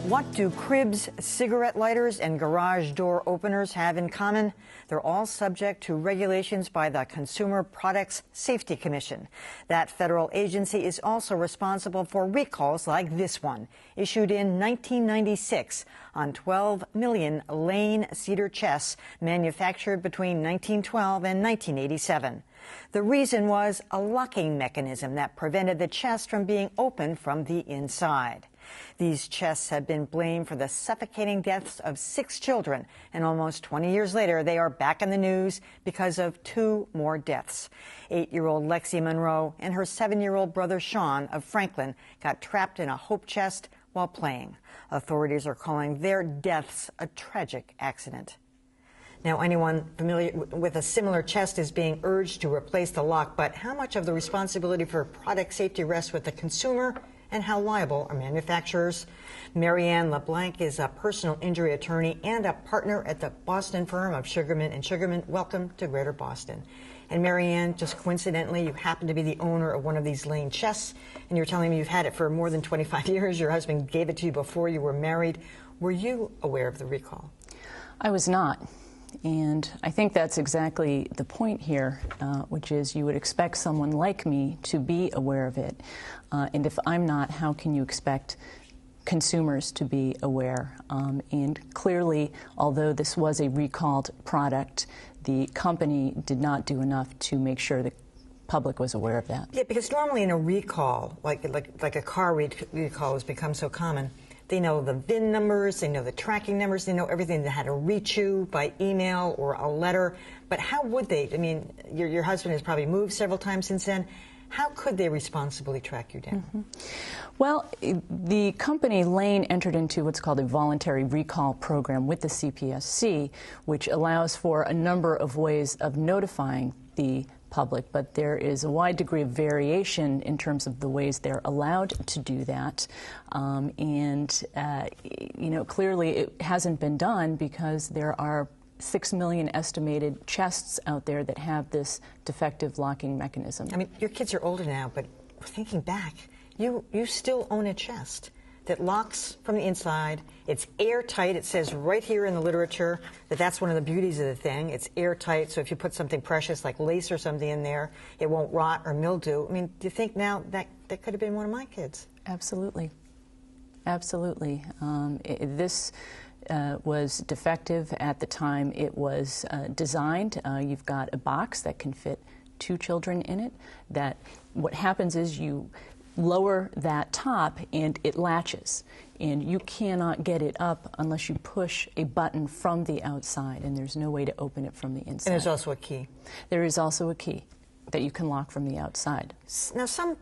What do cribs, cigarette lighters, and garage door openers have in common? They're all subject to regulations by the Consumer Products Safety Commission. That federal agency is also responsible for recalls like this one, issued in 1996 on 12 million Lane cedar chests manufactured between 1912 and 1987. The reason was a locking mechanism that prevented the chest from being opened from the inside. These chests have been blamed for the suffocating deaths of 6 children, and almost 20 years later, they are back in the news because of 2 more deaths. 8-year-old Lexi Monroe and her 7-year-old brother Sean of Franklin got trapped in a Hope chest while playing. Authorities are calling their deaths a tragic accident. Now, anyone familiar with a similar chest is being urged to replace the lock, but how much of the responsibility for product safety rests with the consumer, and how liable are manufacturers? Marianne LeBlanc is a personal injury attorney and a partner at the Boston firm of Sugarman & Sugarman. Welcome to Greater Boston. And Marianne, just coincidentally, you happen to be the owner of one of these Lane chests, and you're telling me you've had it for more than 25 years. Your husband gave it to you before you were married. Were you aware of the recall? I was not. And I think that's exactly the point here, which is you would expect someone like me to be aware of it. And if I'm not, how can you expect consumers to be aware? And clearly, although this was a recalled product, the company did not do enough to make sure the public was aware of that. Yeah, because normally in a recall, like a car recall has become so common, they know the VIN numbers, they know the tracking numbers, they know everything, how to reach you by email or a letter. But how would they? I mean, your husband has probably moved several times since then. How could they responsibly track you down? Mm-hmm. Well, the company Lane entered into what's called a voluntary recall program with the CPSC, which allows for a number of ways of notifying the public, but there is a wide degree of variation in terms of the ways they're allowed to do that. You know, clearly it hasn't been done because there are 6 million estimated chests out there that have this defective locking mechanism. I mean, your kids are older now, but thinking back, you still own a chest that locks from the inside. It's airtight. It says right here in the literature that that's one of the beauties of the thing. It's airtight, so if you put something precious like lace or something in there, it won't rot or mildew. I mean, do you think now that could have been one of my kids? Absolutely. Absolutely. This was defective at the time it was designed. You've got a box that can fit 2 children in it. That what happens is you lower that top and it latches, and you cannot get it up unless you push a button from the outside, and there's no way to open it from the inside. And there's also a key. There is also a key that you can lock from the outside. Now, some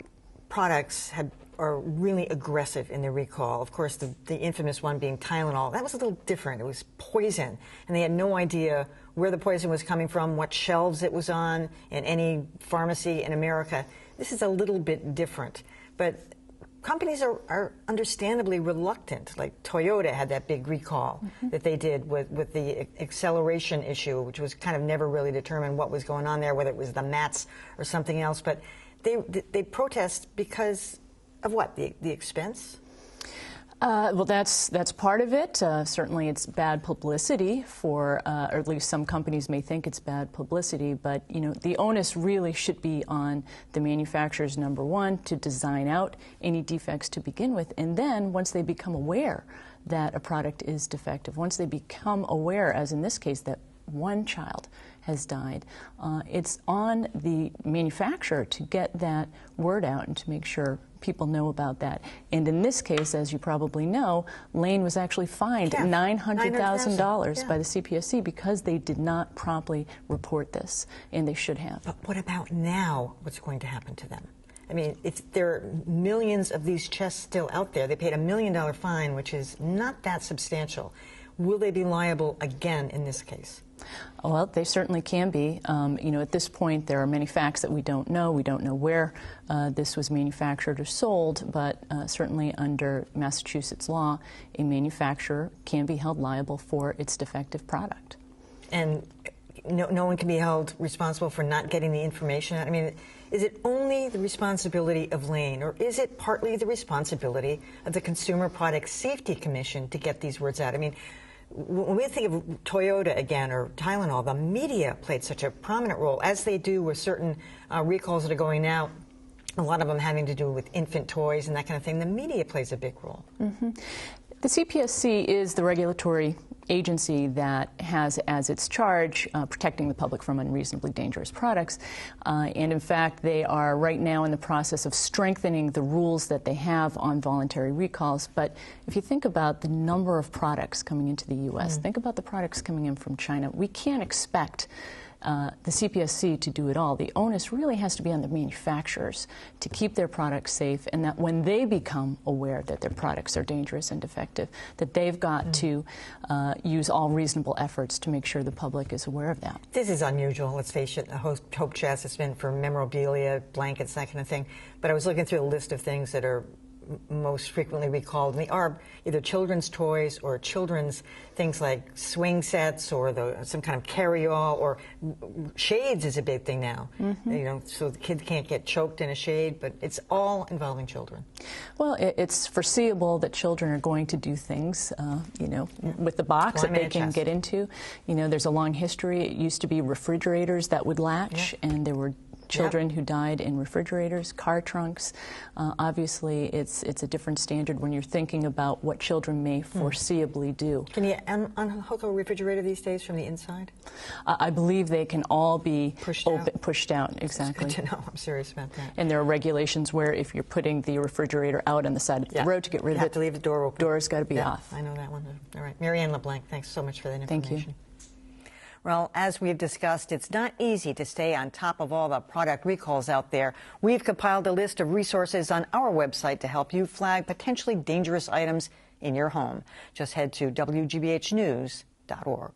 products are really aggressive in their recall. Of course, the infamous one being Tylenol. That was a little different. It was poison, and they had no idea where the poison was coming from, what shelves it was on in any pharmacy in America. This is a little bit different. But companies are understandably reluctant. Like Toyota had that big recall that they did with the acceleration issue, which was kind of never really determined what was going on there, whether it was the mats or something else. But they protest because of what? The expense? Well, that's part of it. Certainly it's bad publicity for, or at least some companies may think it's bad publicity, but you know, the onus really should be on the manufacturers, number one, to design out any defects to begin with, and then once they become aware that a product is defective, once they become aware, as in this case, that 1 child has died, it's on the manufacturer to get that word out and to make sure people know about that. And in this case, as you probably know, Lane was actually fined $900,000 by the CPSC because they did not promptly report this, and they should have. But what about now? What's going to happen to them? I mean, there are millions of these chests still out there. They paid $1 million fine, which is not that substantial. Will they be liable again in this case? Well, they certainly can be. You know, at this point, there are many facts that we don't know. We don't know where this was manufactured or sold, but certainly under Massachusetts law, a manufacturer can be held liable for its defective product. And no one can be held responsible for not getting the information out? I mean, is it only the responsibility of Lane, or is it partly the responsibility of the Consumer Product Safety Commission to get these words out? I mean, when we think of Toyota again or Tylenol, the media played such a prominent role, as they do with certain recalls that are going now, a lot of them having to do with infant toys and that kind of thing. The media plays a big role. Mm-hmm. The CPSC is the regulatory agency that has as its charge protecting the public from unreasonably dangerous products. And in fact, they are right now in the process of strengthening the rules that they have on voluntary recalls. But if you think about the number of products coming into the U.S., think about the products coming in from China. We can't expect the CPSC to do it all. The onus really has to be on the manufacturers to keep their products safe, and that when they become aware that their products are dangerous and defective, that they've got to use all reasonable efforts to make sure the public is aware of that. This is unusual, let's face it. A Hope chest has been for memorabilia, blankets, that kind of thing. But I was looking through a list of things that are most frequently recalled, and they are either children's toys or children's things like swing sets or some kind of carry-all, or shades is a big thing now. You know, so the kid can't get choked in a shade, but it's all involving children. Well, it's foreseeable that children are going to do things, you know, with the box that they can get into. You know, there's a long history. It used to be refrigerators that would latch, and there were children who died in refrigerators, car trunks. Obviously, it's a different standard when you're thinking about what children may foreseeably do. Can you unhook a refrigerator these days from the inside? I believe they can all be pushed out. Exactly. That's good to know. I'm serious about that. And there are regulations where if you're putting the refrigerator out on the side of the road to get rid of it, you have to leave the door open. Door's got to be off. I know that one. All right. Marianne LeBlanc, thanks so much for that information. Thank you. Well, as we've discussed, it's not easy to stay on top of all the product recalls out there. We've compiled a list of resources on our website to help you flag potentially dangerous items in your home. Just head to WGBHnews.org.